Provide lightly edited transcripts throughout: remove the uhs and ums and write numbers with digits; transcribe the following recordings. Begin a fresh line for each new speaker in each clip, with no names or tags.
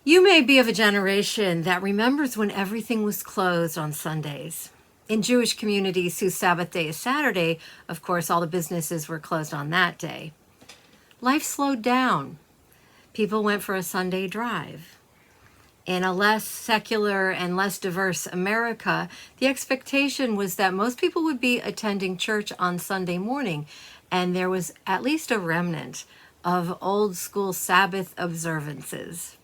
You may be of a generation that remembers when everything was closed on Sundays. In Jewish communities whose Sabbath day is Saturday, of course, all the businesses were closed on that day. Life slowed down. People went for a Sunday drive. In a less secular and less diverse America, the expectation was that most people would be attending church on Sunday morning, and there was at least a remnant of old school Sabbath observances.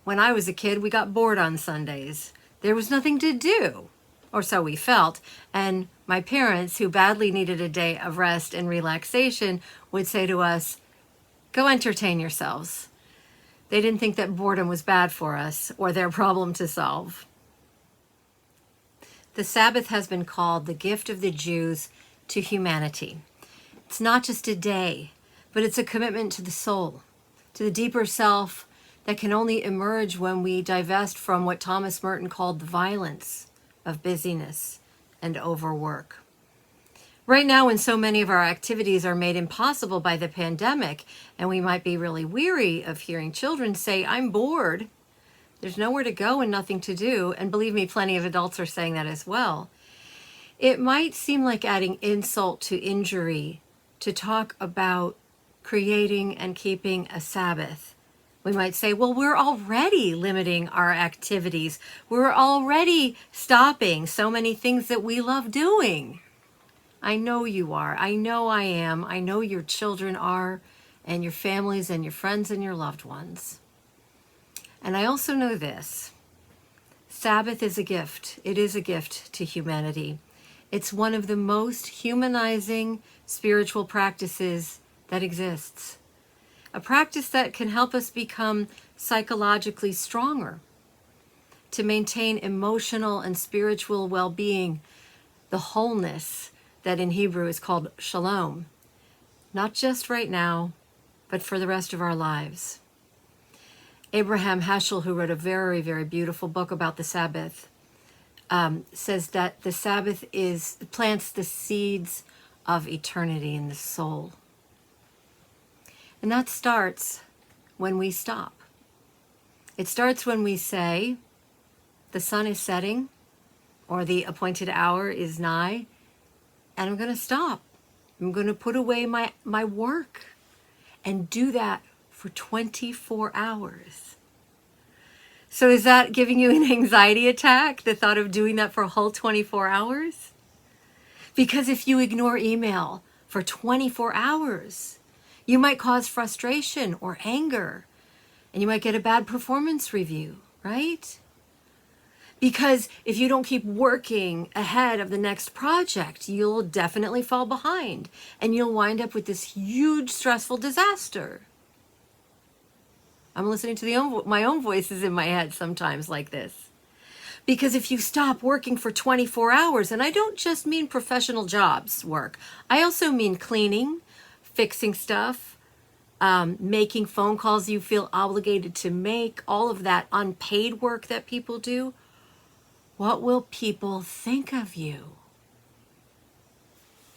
When I was a kid, we got bored on Sundays. There was nothing to do, or so we felt, and my parents, who badly needed a day of rest and relaxation, would say to us, "Go entertain yourselves." They didn't think that boredom was bad for us or their problem to solve. The Sabbath has been called the gift of the Jews to humanity. It's not just a day, but it's a commitment to the soul, to the deeper self that can only emerge when we divest from what Thomas Merton called the violence of busyness and overwork. Right now, when so many of our activities are made impossible by the pandemic, and we might be really weary of hearing children say, "I'm bored," there's nowhere to go and nothing to do, and believe me, plenty of adults are saying that as well. It might seem like adding insult to injury to talk about creating and keeping a Sabbath. We might say, well, we're already limiting our activities. We're already stopping so many things that we love doing. I know you are. I know I am. I know your children are, and your families and your friends and your loved ones. And I also know this. Sabbath is a gift. It is a gift to humanity. It's one of the most humanizing spiritual practices that exists. A practice that can help us become psychologically stronger, to maintain emotional and spiritual well-being, the wholeness that in Hebrew is called shalom, not just right now, but for the rest of our lives. Abraham Heschel, who wrote a very, very beautiful book about the Sabbath, says that the Sabbath plants the seeds of eternity in the soul. And that starts when we stop. It starts when we say, the sun is setting, or the appointed hour is nigh, and I'm going to stop. I'm going to put away my work and do that for 24 hours. So is that giving you an anxiety attack, the thought of doing that for a whole 24 hours? Because if you ignore email for 24 hours, you might cause frustration or anger, and you might get a bad performance review, right? Because if you don't keep working ahead of the next project, you'll definitely fall behind and you'll wind up with this huge stressful disaster. I'm listening to my own voices in my head sometimes like this. Because if you stop working for 24 hours, and I don't just mean professional jobs work, I also mean cleaning, fixing stuff, making phone calls you feel obligated to make, all of that unpaid work that people do. What will people think of you?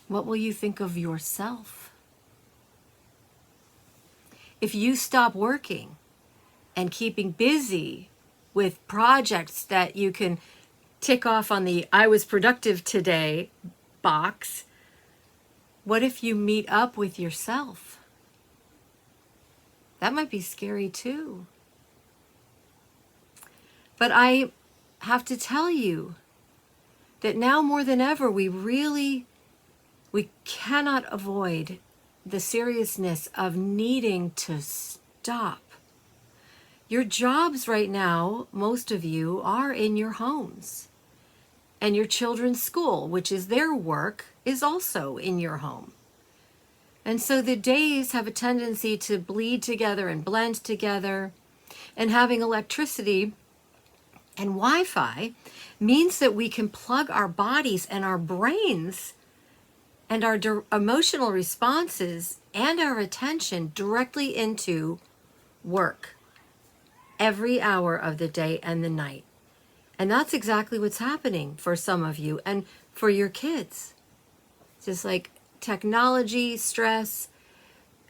What will you think of yourself? If you stop working and keeping busy with projects that you can tick off on the "I was productive today" box, what if you meet up with yourself? That might be scary too. But I have to tell you that now more than ever, we cannot avoid the seriousness of needing to stop. Your jobs right now, most of you, are in your homes. And your children's school, which is their work, is also in your home. And so the days have a tendency to bleed together and blend together. And having electricity and Wi-Fi means that we can plug our bodies and our brains and our emotional responses and our attention directly into work every hour of the day and the night. And that's exactly what's happening for some of you and for your kids. Just like technology, stress,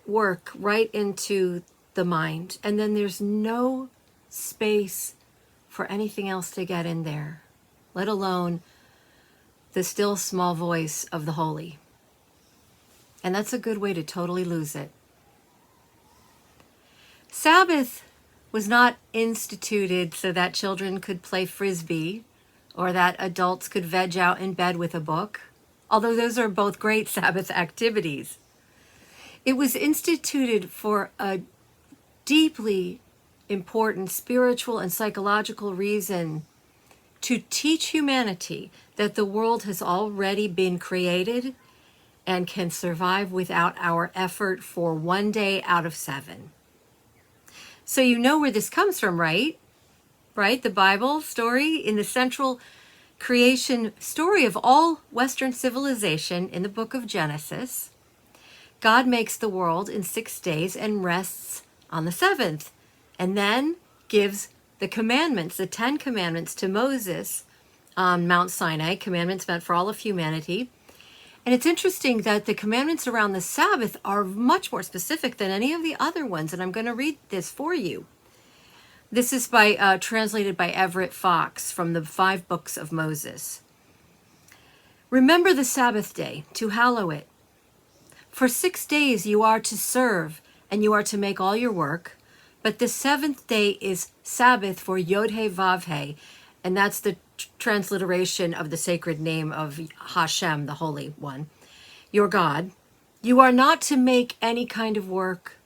work right into the mind. And then there's no space for anything else to get in there, let alone the still small voice of the holy. And that's a good way to totally lose it. Sabbath was not instituted so that children could play frisbee or that adults could veg out in bed with a book, although those are both great Sabbath activities. It was instituted for a deeply important spiritual and psychological reason, to teach humanity that the world has already been created and can survive without our effort for one day out of 7. So you know where this comes from, right? Right? The Bible story, in the central creation story of all Western civilization in the book of Genesis, God makes the world in 6 days and rests on the 7th, and then gives the commandments, the 10 commandments, to Moses on Mount Sinai, commandments meant for all of humanity. And it's interesting that the commandments around the Sabbath are much more specific than any of the other ones, and I'm going to read this for you. This is translated by Everett Fox from the 5 books of Moses. Remember the Sabbath day, to hallow it. For 6 days you are to serve, and you are to make all your work. But the 7th day is Sabbath for Yod-Heh-Vav-Heh, and that's the transliteration of the sacred name of Hashem, the Holy One, your God. You are not to make any kind of work,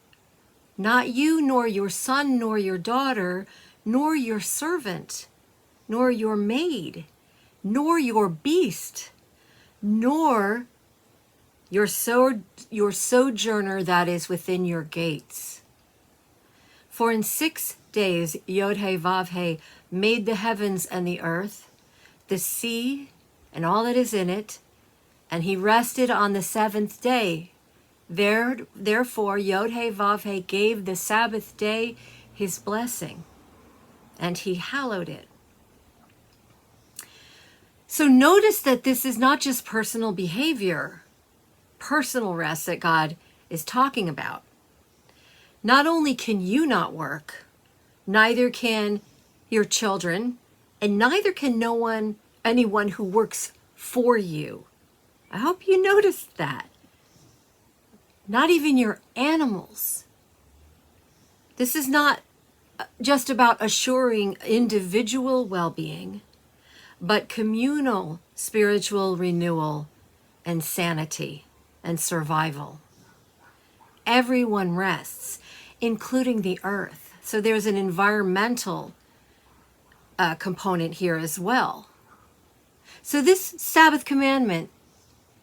not you, nor your son, nor your daughter, nor your servant, nor your maid, nor your beast, nor your sojourner that is within your gates. For in 6 days Yod-Heh-Vav-Heh made the heavens and the earth, the sea and all that is in it, and he rested on the 7th day. Therefore Yod-Heh-Vav-Heh gave the Sabbath day his blessing, and he hallowed it. So notice that this is not just personal behavior, personal rest that God is talking about. Not only can you not work, neither can your children, and neither can anyone who works for you. I hope you noticed that. Not even your animals. This is not just about assuring individual well-being, but communal spiritual renewal and sanity and survival. Everyone rests, including the earth. So there's an environmental component here as well. So this Sabbath commandment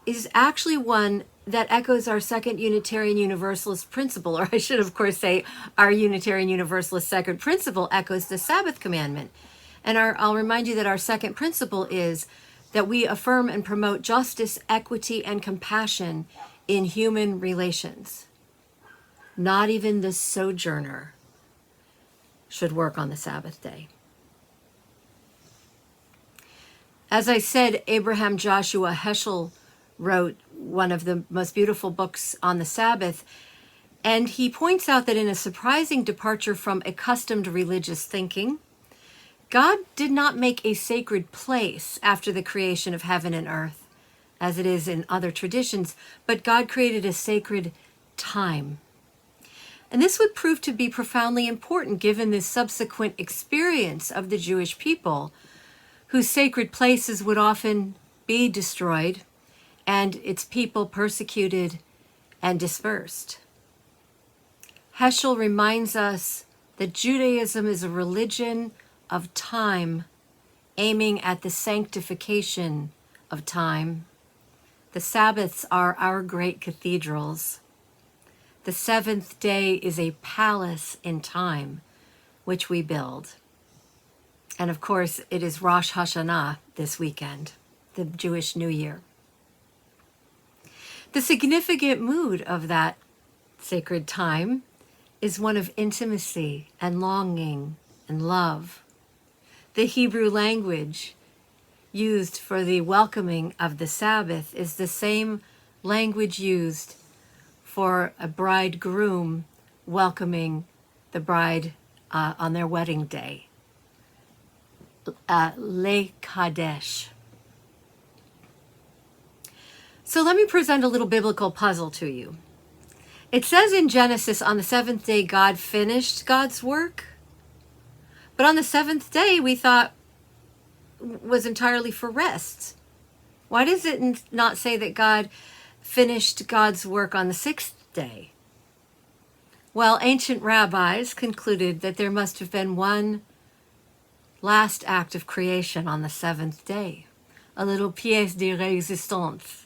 is actually one that echoes our second Unitarian Universalist principle, or I should of course say our Unitarian Universalist second principle echoes the Sabbath commandment. And I'll remind you that our second principle is that we affirm and promote justice, equity, and compassion in human relations. Not even the sojourner should work on the Sabbath day. As I said, Abraham Joshua Heschel wrote one of the most beautiful books on the Sabbath, and he points out that in a surprising departure from accustomed religious thinking, God did not make a sacred place after the creation of heaven and earth, as it is in other traditions, but God created a sacred time. And this would prove to be profoundly important given the subsequent experience of the Jewish people, whose sacred places would often be destroyed and its people persecuted and dispersed. Heschel reminds us that Judaism is a religion of time, aiming at the sanctification of time. The Sabbaths are our great cathedrals. The 7th day is a palace in time, which we build. And of course, it is Rosh Hashanah this weekend, the Jewish New Year. The significant mood of that sacred time is one of intimacy and longing and love. The Hebrew language used for the welcoming of the Sabbath is the same language used for a bridegroom welcoming the bride on their wedding day. Le Kadesh. So let me present a little biblical puzzle to you. It says in Genesis, on the seventh day, God finished God's work. But on the seventh day, we thought was entirely for rest. Why does it not say that God finished God's work on the sixth day? Well, ancient rabbis concluded that there must have been one last act of creation on the seventh day, a little pièce de résistance.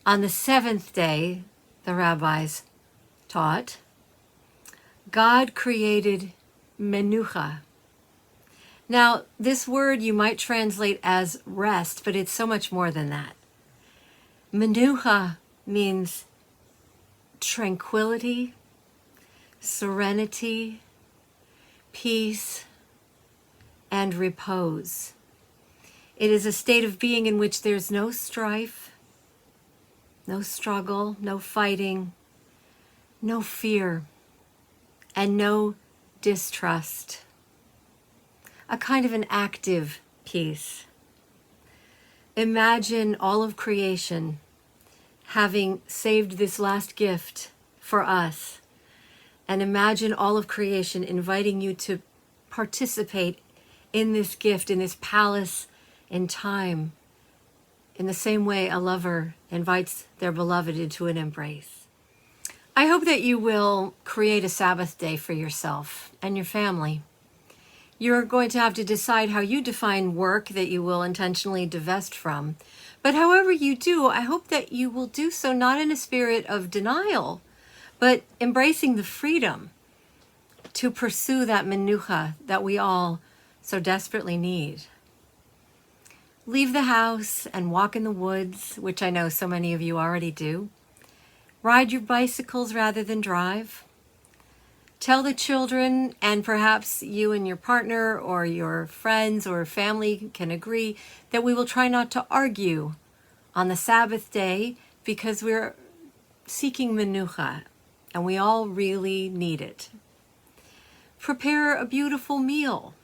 On the seventh day, the rabbis taught, God created menucha. Now, this word you might translate as rest, but it's so much more than that. Menucha means tranquility, serenity, peace, and repose. It is a state of being in which there's no strife, no struggle, no fighting, no fear, and no distrust. A kind of an active peace. Imagine all of creation having saved this last gift for us, and imagine all of creation inviting you to participate in this gift, in this palace in time, in the same way a lover invites their beloved into an embrace. I hope that you will create a Sabbath day for yourself and your family. You're going to have to decide how you define work that you will intentionally divest from. But however you do, I hope that you will do so not in a spirit of denial, but embracing the freedom to pursue that menucha that we all so desperately need. Leave the house and walk in the woods, which I know so many of you already do. Ride your bicycles rather than drive. Tell the children, and perhaps you and your partner or your friends or family can agree, that we will try not to argue on the Sabbath day because we're seeking menucha and we all really need it. Prepare a beautiful meal.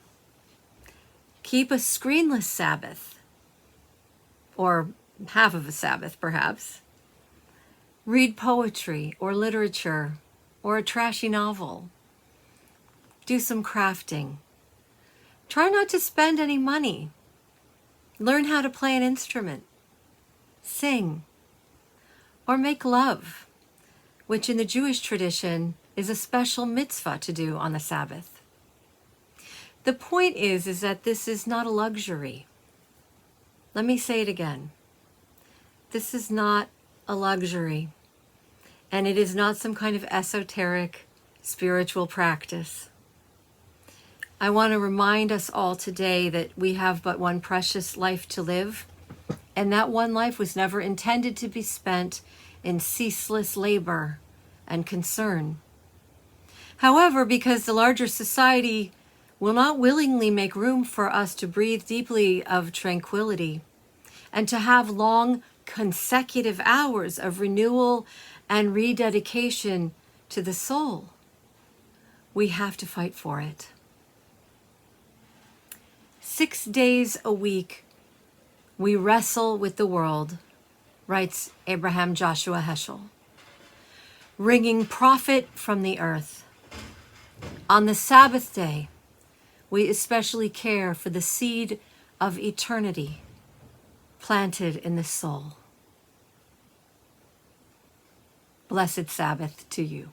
Keep a screenless Sabbath, or half of a Sabbath perhaps. Read poetry or literature or a trashy novel. Do some crafting. Try not to spend any money. Learn how to play an instrument. Sing. Or make love, which in the Jewish tradition is a special mitzvah to do on the Sabbath. The point is that this is not a luxury. Let me say it again. This is not a luxury, and it is not some kind of esoteric spiritual practice. I want to remind us all today that we have but one precious life to live, and that one life was never intended to be spent in ceaseless labor and concern. However, because the larger society will not willingly make room for us to breathe deeply of tranquility and to have long consecutive hours of renewal and rededication to the soul, we have to fight for it. 6 days a week, we wrestle with the world, writes Abraham Joshua Heschel, wringing profit from the earth. On the Sabbath day, we especially care for the seed of eternity planted in the soul. Blessed Sabbath to you.